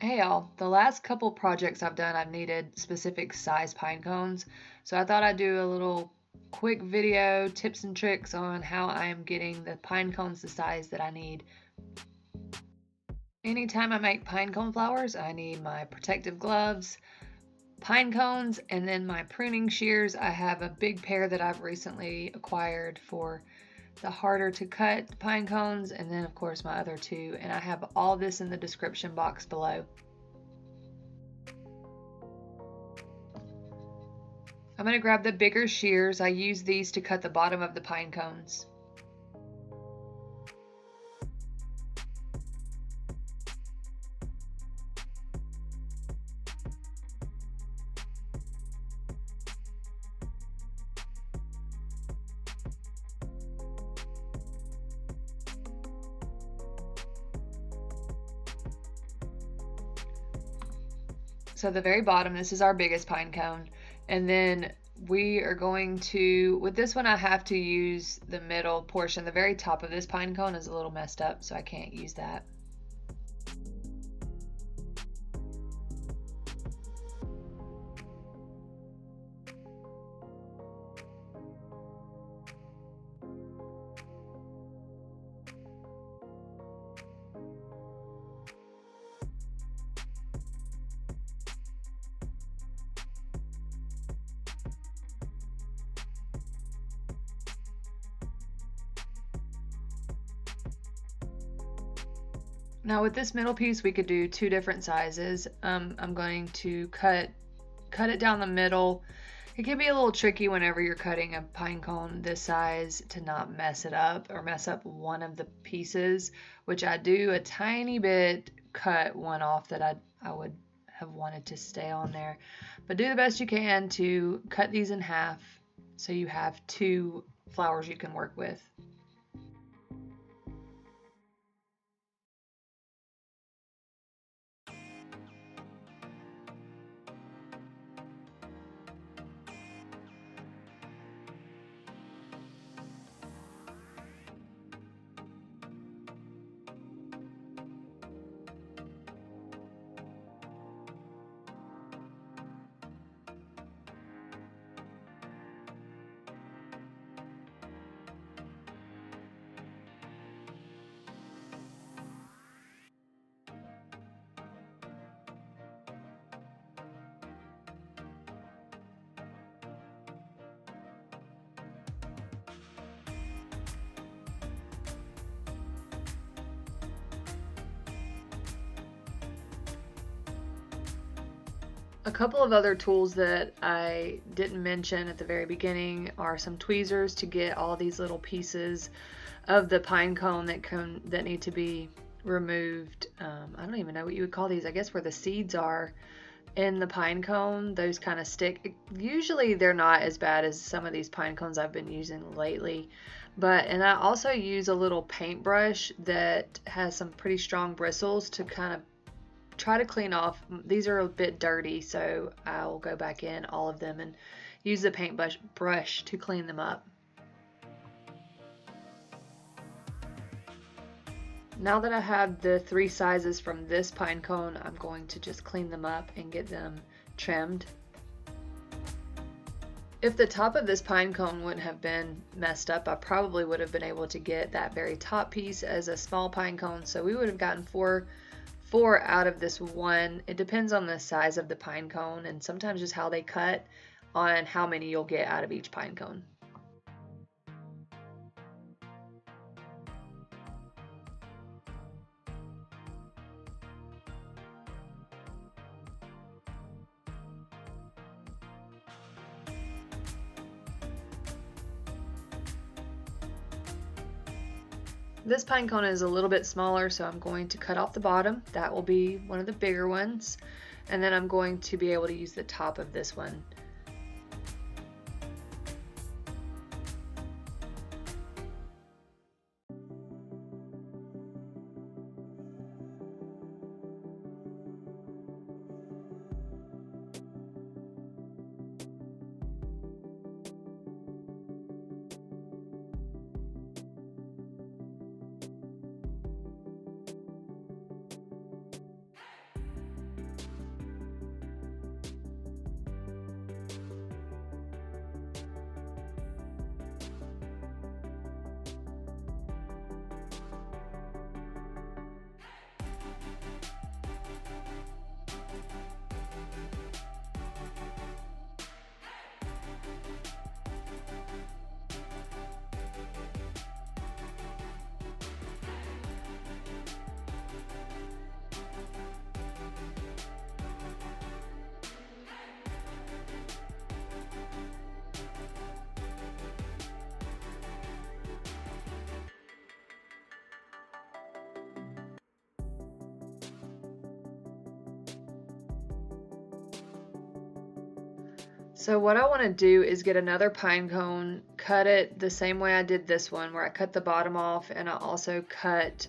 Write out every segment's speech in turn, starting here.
Hey y'all, the last couple projects I've done, I've needed specific size pine cones. So I thought I'd do a little quick video, tips and tricks on how I am getting the pine cones the size that I need. Anytime I make pine cone flowers, I need my protective gloves, pine cones, and then my pruning shears. I have a big pair that I've recently acquired for the harder to cut pine cones, and then of course my other two, and I have all this in the description box below. I'm going to grab the bigger shears. I use these to cut the bottom of the pine cones. So the very bottom, this is our biggest pine cone. And then we are going to, with this one I have to use the middle portion. The very top of this pine cone is a little messed up, so I can't use that. Now with this middle piece, we could do two different sizes. I'm going to cut it down the middle. It can be a little tricky whenever you're cutting a pine cone this size to not mess it up or mess up one of the pieces, which I do a tiny bit cut one off that I would have wanted to stay on there. But do the best you can to cut these in half so you have two flowers you can work with. A couple of other tools that I didn't mention at the very beginning are some tweezers to get all these little pieces of the pine cone that need to be removed. I don't even know what you would call these. I guess where the seeds are in the pine cone, those kind of stick. Usually they're not as bad as some of these pine cones I've been using lately. And I also use a little paintbrush that has some pretty strong bristles to kind of try to clean off. These are a bit dirty, so I'll go back in all of them and use the paint brush to clean them up. Now that I have the three sizes from this pine cone, I'm going to just clean them up and get them trimmed. If the top of this pine cone wouldn't have been messed up, I probably would have been able to get that very top piece as a small pine cone, so we would have gotten four out of this one. It depends on the size of the pine cone and sometimes just how they cut on how many you'll get out of each pine cone. This pine cone is a little bit smaller, so I'm going to cut off the bottom. That will be one of the bigger ones. And then I'm going to be able to use the top of this one. So what I want to do is get another pine cone, cut it the same way I did this one, where I cut the bottom off and I also cut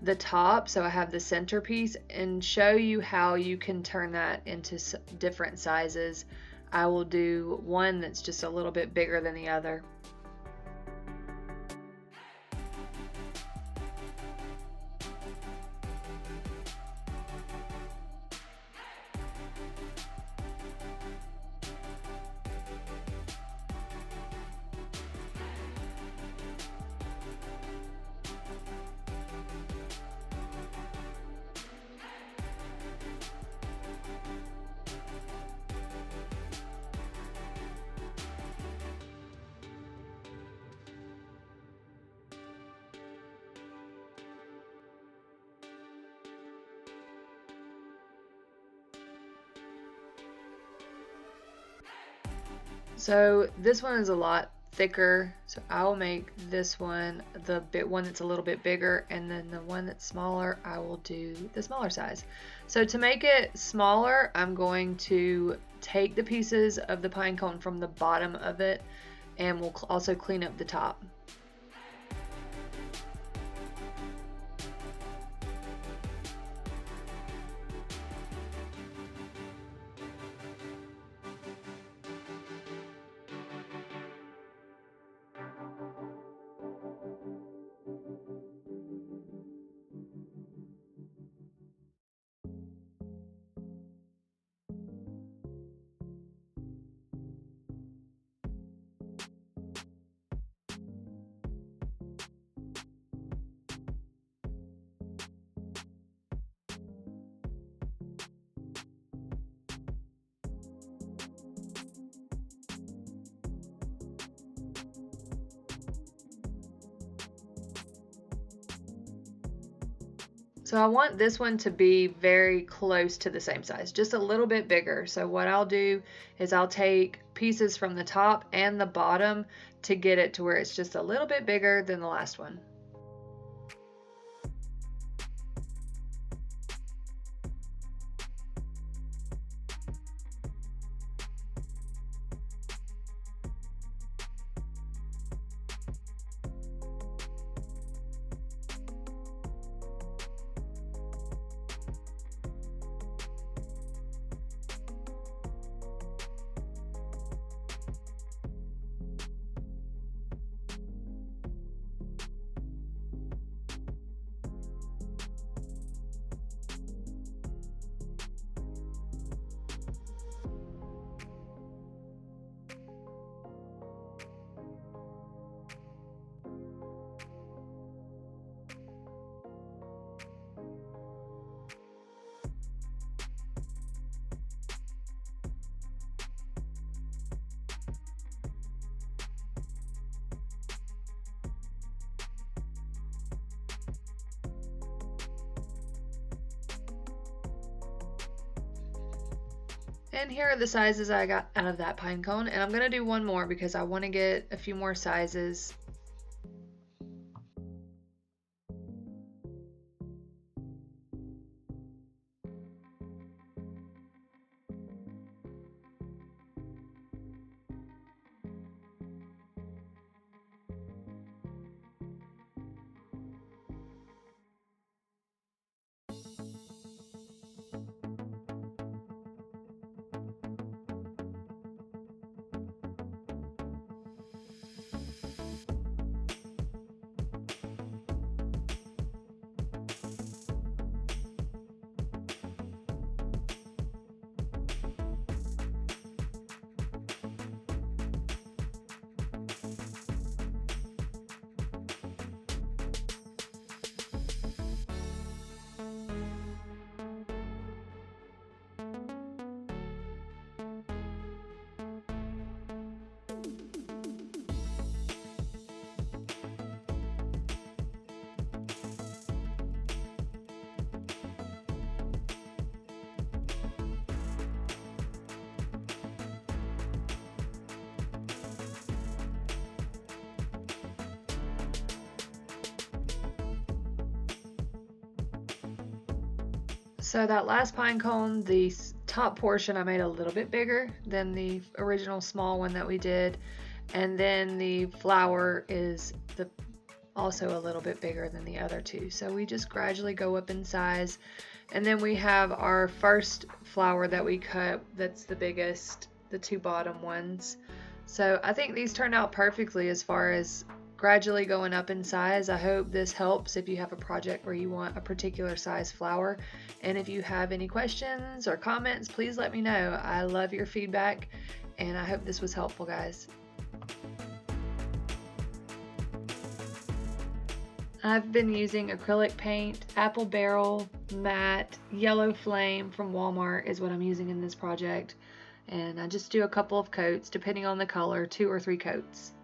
the top so I have the centerpiece, and show you how you can turn that into different sizes. I will do one that's just a little bit bigger than the other. So this one is a lot thicker, so I will make this one the one that's a little bit bigger, and then the one that's smaller I will do the smaller size. So to make it smaller, I'm going to take the pieces of the pine cone from the bottom of it, and we'll also clean up the top. So I want this one to be very close to the same size, just a little bit bigger. So what I'll do is I'll take pieces from the top and the bottom to get it to where it's just a little bit bigger than the last one. And here are the sizes I got out of that pine cone, and I'm going to do one more because I want to get a few more sizes. So that last pine cone, the top portion I made a little bit bigger than the original small one that we did, and then the flower is also a little bit bigger than the other two. So we just gradually go up in size. And then we have our first flower that we cut that's the biggest, the two bottom ones. So I think these turned out perfectly as far as gradually going up in size. I hope this helps if you have a project where you want a particular size flower. And if you have any questions or comments, please let me know. I love your feedback, and I hope this was helpful, guys. I've been using acrylic paint, apple barrel, matte, yellow flame from Walmart is what I'm using in this project. And I just do a couple of coats, depending on the color, 2 or 3 coats.